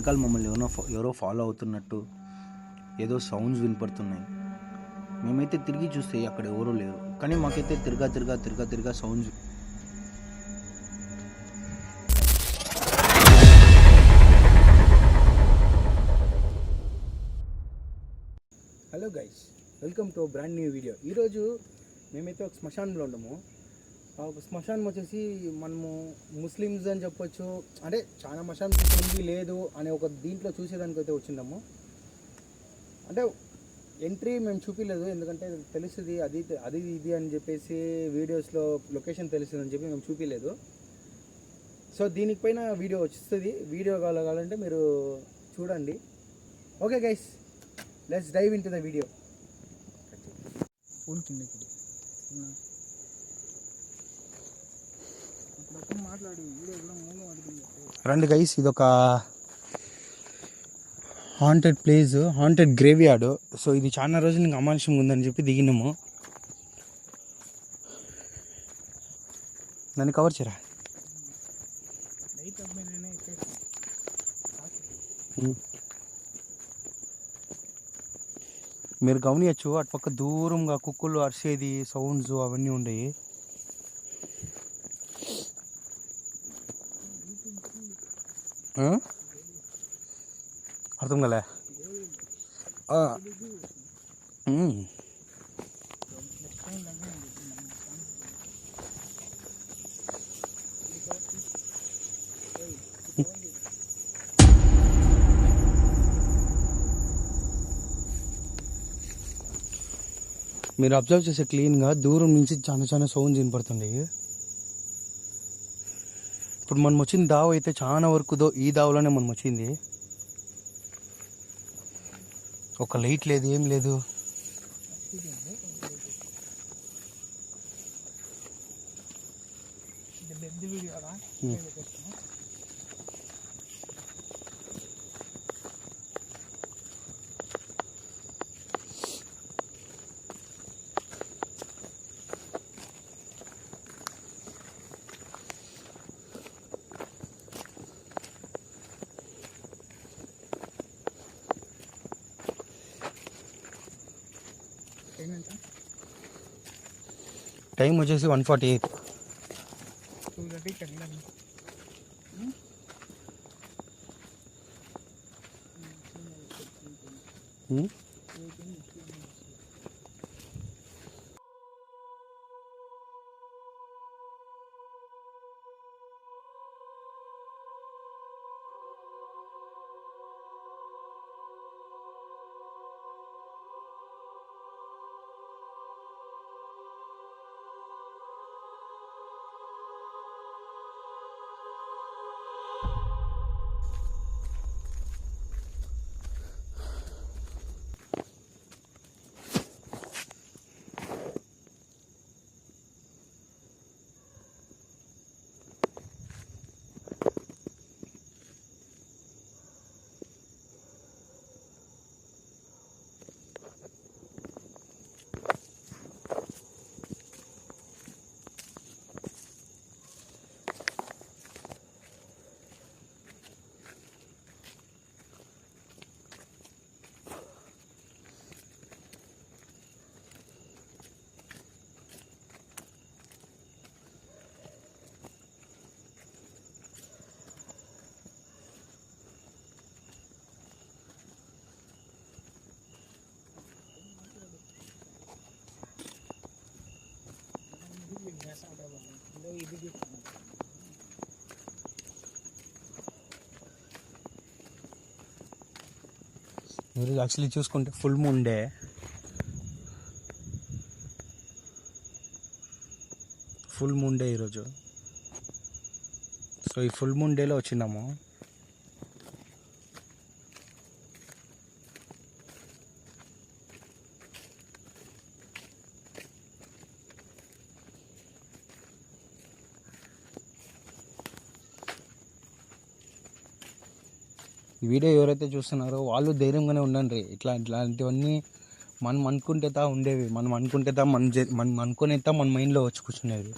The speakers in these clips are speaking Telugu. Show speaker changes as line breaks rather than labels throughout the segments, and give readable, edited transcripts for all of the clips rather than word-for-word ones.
వెనకాల మమ్మల్ని ఎవరో ఫాలో అవుతున్నట్టు ఏదో సౌండ్స్ వినపడుతున్నాయి. మేమైతే తిరిగి చూస్తే అక్కడ ఎవరో లేరు, కానీ మాకైతే తిరగా sounds.
Hello guys, welcome to brand new video. ఈరోజు మేమైతే ఒక శ్మశానంలో ఉన్నాము. ఒక శ్మశానం వచ్చేసి మనము ముస్లిమ్స్ అని చెప్పొచ్చు, అంటే చాలా శ్మశానం ఉంది లేదు అనే ఒక దీంట్లో చూసేదానికి అయితే వచ్చిందాము. అంటే ఎంట్రీ మేము చూపించలేదు, ఎందుకంటే తెలుస్తుంది అది ఇది అని చెప్పేసి వీడియోస్లో లొకేషన్ తెలుస్తుంది అని చెప్పి మేము చూపించలేదు. సో దీనిపైన వీడియో వస్తుంది. వీడియో కావాలంటే మీరు చూడండి. Okay guys, let's dive in to the video.
రండి గైస్, ఇదొక haunted place, haunted graveyard. So ఇది చాలా రోజులు ఇంకా అమానుషంగా ఉందని చెప్పి దిగినాము. దాన్ని కవర్ చేయరా. మీరు గమనించచ్చు, అటుపక్క దూరంగా కుక్కలు అరిసేది సౌండ్స్ అవన్నీ ఉండయి. అర్థం కలే. మీరు అబ్జర్వ్ చేసే క్లీన్గా దూరం నుంచి చాలా సౌండ్స్ వినపడుతుంది. ఇప్పుడు మనం వచ్చిన దావ అయితే చాలా వరకు ఈ దావలోనే మనం వచ్చింది. ఒక లైట్ లేదు, ఏం లేదు. టైం వచ్చేసి 1:48. మీరు యాక్చువల్లీ చూసుకుంటే ఫుల్ మూన్ డే. ఈరోజు. సో ఈ ఫుల్ మూన్ డేలో వచ్చినాము. ఈ వీడియో ఎవరైతే చూస్తున్నారో వాళ్ళు ధైర్యంగానే ఉండండి. ఇట్లాంటివన్నీ మనం అనుకుంటే ఉండేవి, మనం అనుకుంటే మనం అనుకునే మన మైండ్లో వచ్చి కూర్చునేవి.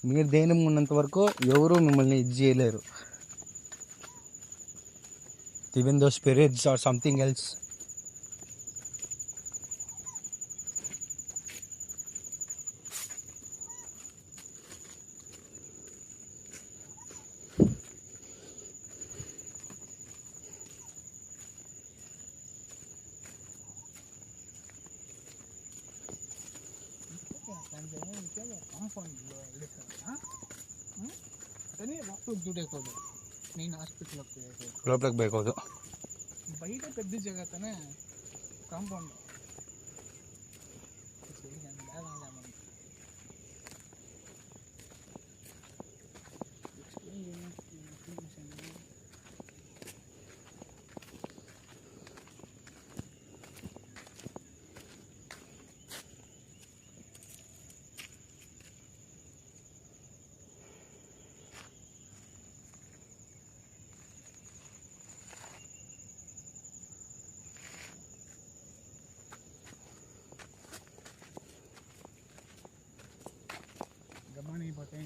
మీరు ధైర్యం ఉన్నంత వరకు ఎవరు మిమ్మల్ని ఇది చేయలేరు. Even though spirits or something else.
నేను హాస్పిటల్కి
లోపలికి బయకూడదు.
బయట పెద్ద జగత్తనే కాంపౌండ్ గమనిపోతే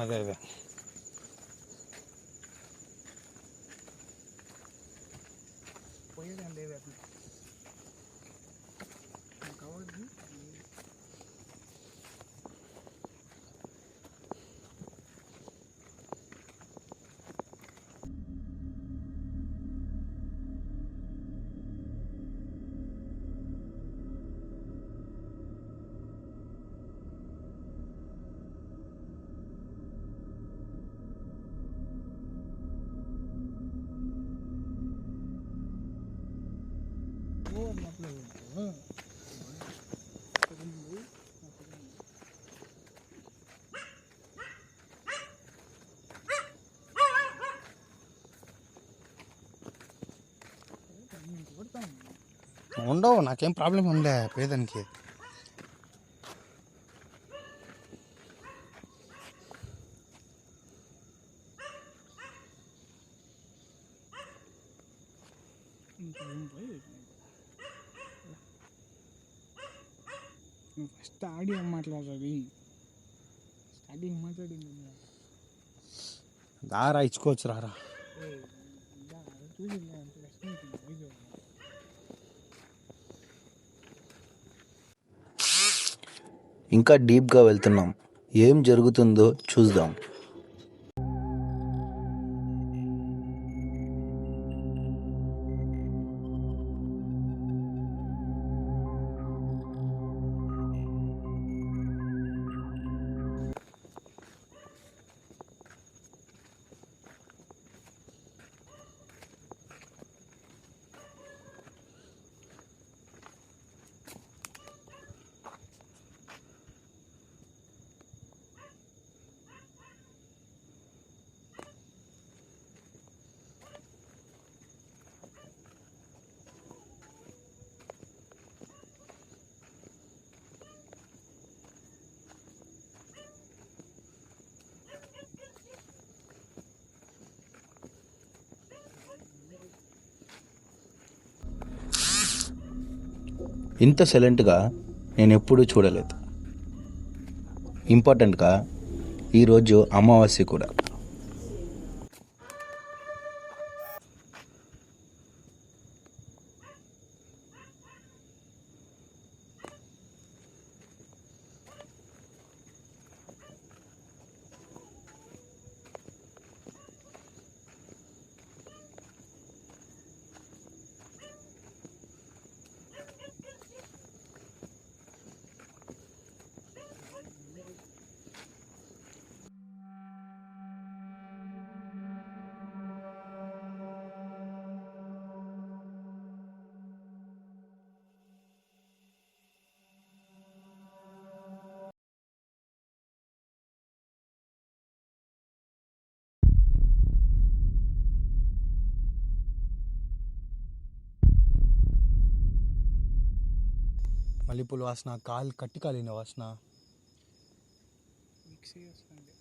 అదే అదే
పోయేదండి అట్లా కావద్దు.
ఉండవు, నాకేం ప్రాబ్లం ఉండే పేదానికి.
ఫస్ట్ ఆడియో మాట్లాడాలి, స్టార్టింగ్ మాట్లాడింది
దారా ఇచ్చుకోవచ్చు రారా.
చూసి
ఇంకా డీప్గా వెళ్తున్నాం, ఏం జరుగుతుందో చూద్దాం. ఇంత సైలెంట్గా నేను ఎప్పుడూ చూడలేదు. ఇంపార్టెంట్గా ఈరోజు అమావాస్య కూడా. మల్లెపూల వాసన, కట్టి కాలిన వాసన.
మిక్సీ వస్తుంది.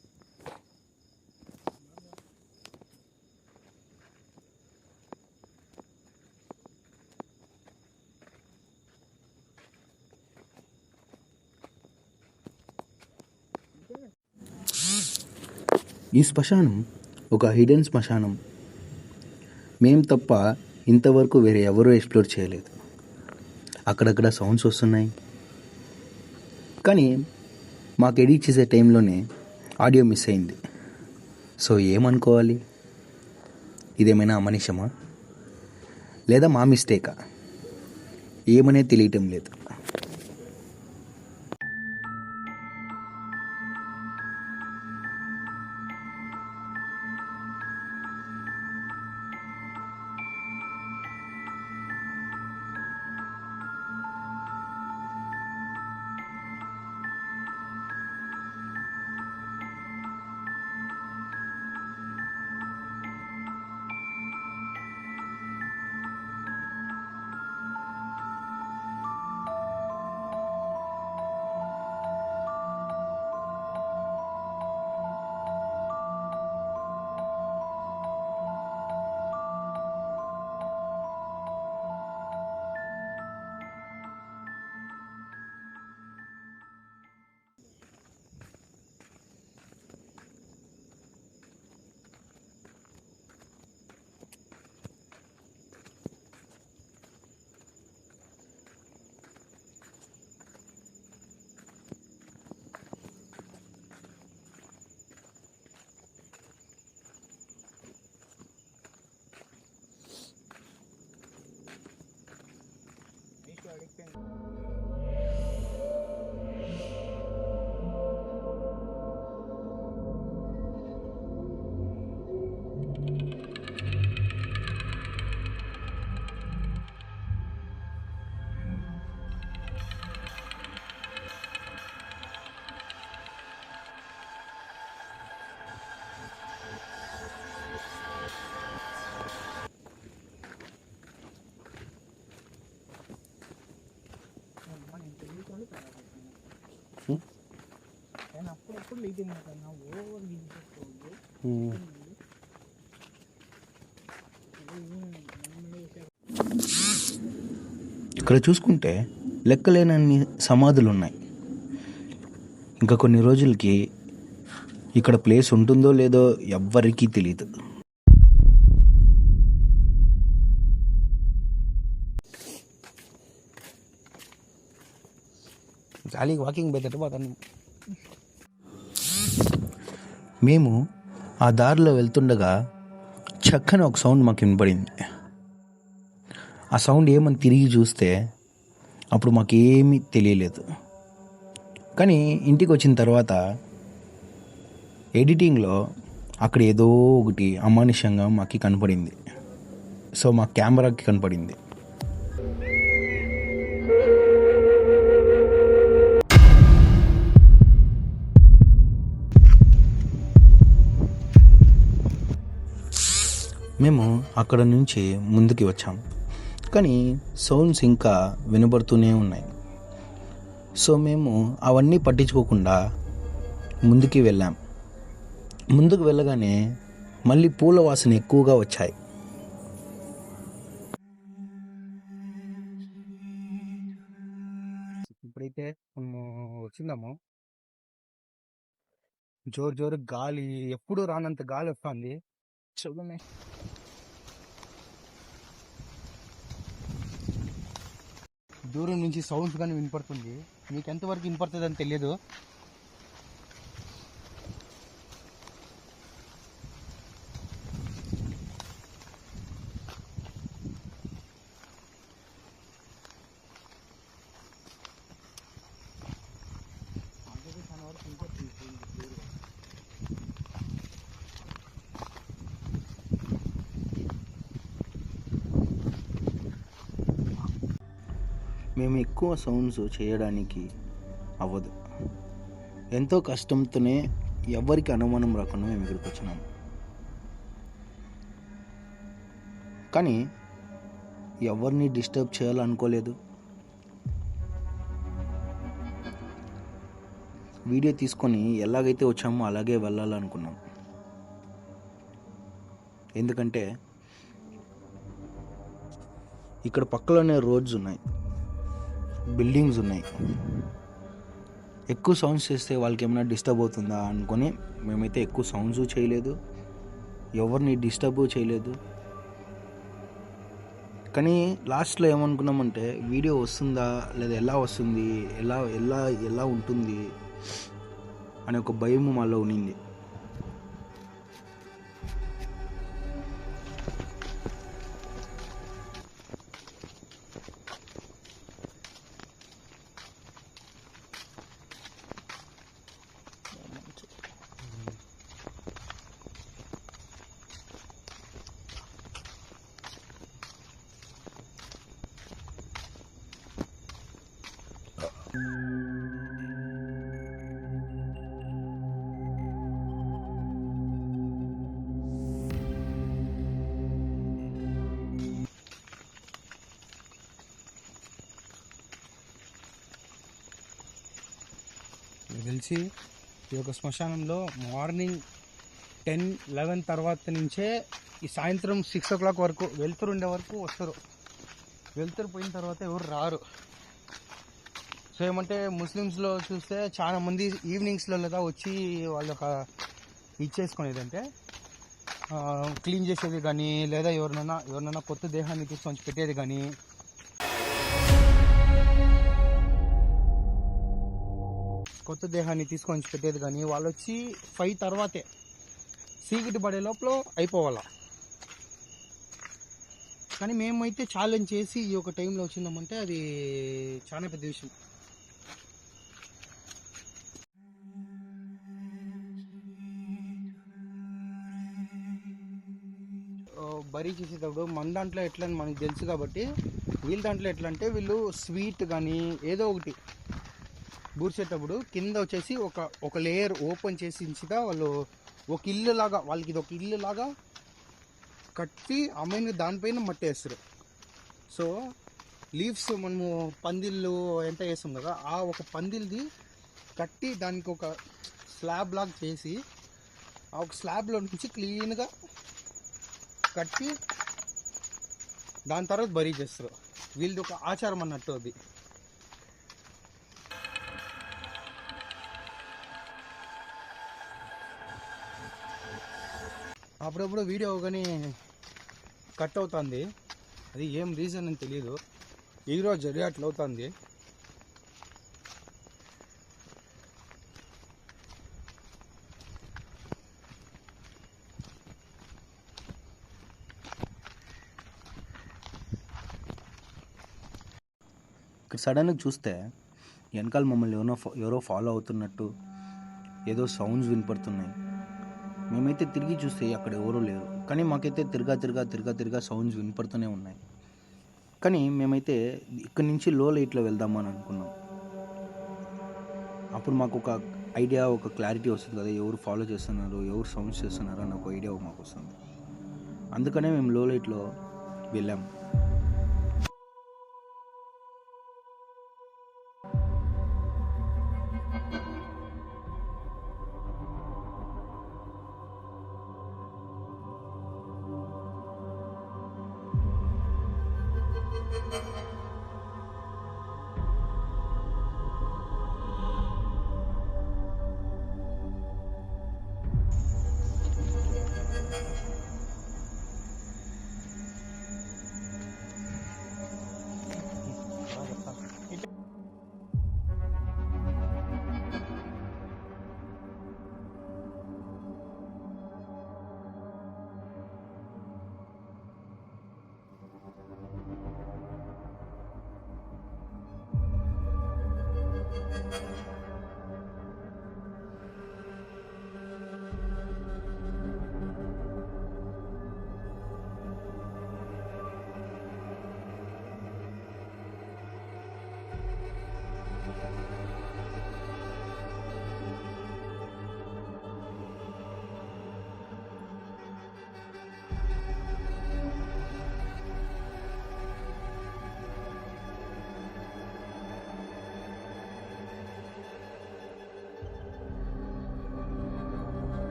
ఈ శ్మశానం ఒక హిడెన్ శ్మశానం. మేం తప్ప ఇంతవరకు వేరే ఎవరూ ఎక్స్ప్లోర్ చేయలేదు. అక్కడక్కడ సౌండ్స్ వస్తున్నాయి, కానీ మాకు ఎడిట్ చేసే టైంలోనే ఆడియో మిస్ అయింది. సో ఏమనుకోవాలి? ఇదేమైనా అమనిషమా లేదా మా మిస్టేకా? ఏమనే తెలియటం లేదు. అప్పుడప్పుడు లేట్ ఓవర్ ఇక్కడ చూసుకుంటే లెక్కలేనన్ని సమాధులు ఉన్నాయి. ఇంకా కొన్ని రోజులకి ఇక్కడ ప్లేస్ ఉంటుందో లేదో ఎవ్వరికీ తెలియదు. గాలికి వాకింగ్ పోతాను. మేము ఆ దారిలో వెళ్తుండగా చక్కని ఒక సౌండ్ మాకు వినపడింది. ఆ సౌండ్ ఏమని తిరిగి చూస్తే అప్పుడు మాకేమీ తెలియలేదు. కానీ ఇంటికి వచ్చిన తర్వాత ఎడిటింగ్లో అక్కడ ఏదో ఒకటి అమానుషంగా మాకు కనపడింది. సో మా కెమెరాకి కనపడింది. మేము అక్కడ నుంచి ముందుకి వచ్చాం, కానీ సౌండ్స్ ఇంకా వినబడుతూనే ఉన్నాయి. సో మేము అవన్నీ పట్టించుకోకుండా ముందుకు వెళ్ళాం. ముందుకు వెళ్ళగానే మళ్ళీ పూల వాసన ఎక్కువగా వచ్చాయి. ఇప్పుడైతే వచ్చిందాము, జోరు గాలి, ఎప్పుడు రానంత గాలి వస్తుంది. చూడండి, దూరం నుంచి సౌండ్స్ కానీ వినపడుతుంది. మీకు ఎంతవరకు వినపడుతుంది అని తెలియదు. మేము ఎక్కువ సౌండ్స్ చేయడానికి అవ్వదు. ఎంతో కష్టంతోనే ఎవరికి అనుమానం రాకుండా మేము ఇక్కడికి వచ్చినాము. కానీ ఎవరిని డిస్టర్బ్ చేయాలనుకోలేదు. వీడియో తీసుకొని ఎలాగైతే వచ్చామో అలాగే వెళ్ళాలనుకున్నాం. ఎందుకంటే ఇక్కడ పక్కలోనే రోడ్స్ ఉన్నాయి, బిల్డింగ్స్ ఉన్నాయి. ఎక్కువ సౌండ్స్ చేస్తే వాళ్ళకి ఏమైనా డిస్టర్బ్ అవుతుందా అనుకొని మేమైతే ఎక్కువ సౌండ్స్ చేయలేదు, ఎవరిని డిస్టర్బ్ చేయలేదు. కానీ లాస్ట్లో ఏమనుకున్నామంటే వీడియో వస్తుందా లేదా ఎలా వస్తుంది, ఎలా ఎలా ఎలా ఉంటుంది అనే ఒక భయం మాలో ఉన్నింది.
నాకు తెలిసి ఈ యొక్క శ్మశానంలో మార్నింగ్ 10-11 తర్వాత నుంచే ఈ సాయంత్రం 6 o'clock వరకు వెళ్తురు ఉండే వరకు వస్తారు. వెళ్తురు పోయిన తర్వాత ఎవరు రారు. సో ఏమంటే ముస్లిమ్స్లో చూస్తే చాలా మంది ఈవినింగ్స్లో లేదా వచ్చి వాళ్ళ ఒక ఇచ్చేసుకునేది అంటే క్లీన్ చేసేది కానీ లేదా ఎవరినైనా కొత్త దేహాన్ని తీసుకొని పెట్టేది కానీ వాళ్ళు వచ్చి 5 తర్వాతే చీకటి పడే లోపల అయిపోవాలా. కానీ మేమైతే ఛాలెంజ్ చేసి ఈ యొక్క టైంలో వచ్చిందామంటే అది చాలా పెద్ద విషయం. బరీ చేసేటప్పుడు మన దాంట్లో ఎట్లా అని మనకు తెలుసు కాబట్టి వీళ్ళ దాంట్లో ఎట్లా అంటే వీళ్ళు స్వీట్ కానీ ఏదో ఒకటి బూర్చేటప్పుడు కింద వచ్చేసి ఒక లేయర్ ఓపెన్ చేసి వాళ్ళు ఒక ఇల్లు లాగా, వాళ్ళకి ఇది ఒక ఇల్లు లాగా కట్టి అమ్మాయిని దానిపైన మట్టేస్తారు. సో లీవ్స్ మనము పందిళ్ళు ఎంత వేస్తాం కదా, ఆ ఒక పందిల్ది కట్టి దానికి ఒక స్లాబ్ లాగా చేసి ఆ ఒక స్లాబ్లో నుంచి క్లీన్గా కట్టి దాని తర్వాత బరీ చేస్తారు. వీళ్ళది ఒక ఆచారం అన్నట్టు అది. అప్పుడప్పుడు వీడియో కానీ కట్ అవుతుంది, అది ఏం రీజన్ అని తెలియదు. ఈరోజు జరిగి అట్లా అవుతుంది.
ఇక్కడ సడన్గా చూస్తే వెనకాల మమ్మల్ని ఎవరో ఫాలో అవుతున్నట్టు ఏదో సౌండ్స్ వినపడుతున్నాయి. మేమైతే తిరిగి చూస్తే అక్కడ ఎవరూ లేరు, కానీ మాకైతే తిరగా సౌండ్స్ వినపడుతూనే ఉన్నాయి. కానీ మేమైతే ఇక్కడి నుంచి లో లైట్లో వెళ్దామని అనుకున్నాం. అప్పుడు మాకు ఒక ఐడియా, ఒక క్లారిటీ వస్తుంది కదా, ఎవరు ఫాలో చేస్తున్నారు, ఎవరు సౌండ్స్ చేస్తున్నారు అన్న ఒక ఐడియా మాకు వస్తుంది. అందుకనే మేము లో లైట్లో వెళ్ళాం.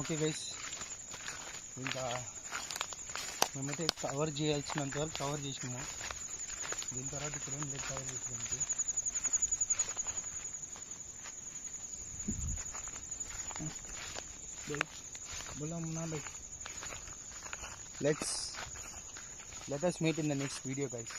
ఓకే గైస్, ఇంకా మేమైతే కవర్ చేయాల్సినంత వరకు కవర్ చేసినాము. దీని తర్వాత ఇక్కడ ఏం లేదు కవర్ చేసినానికి. बोला मुन्ना भाई, let us meet in the next video guys.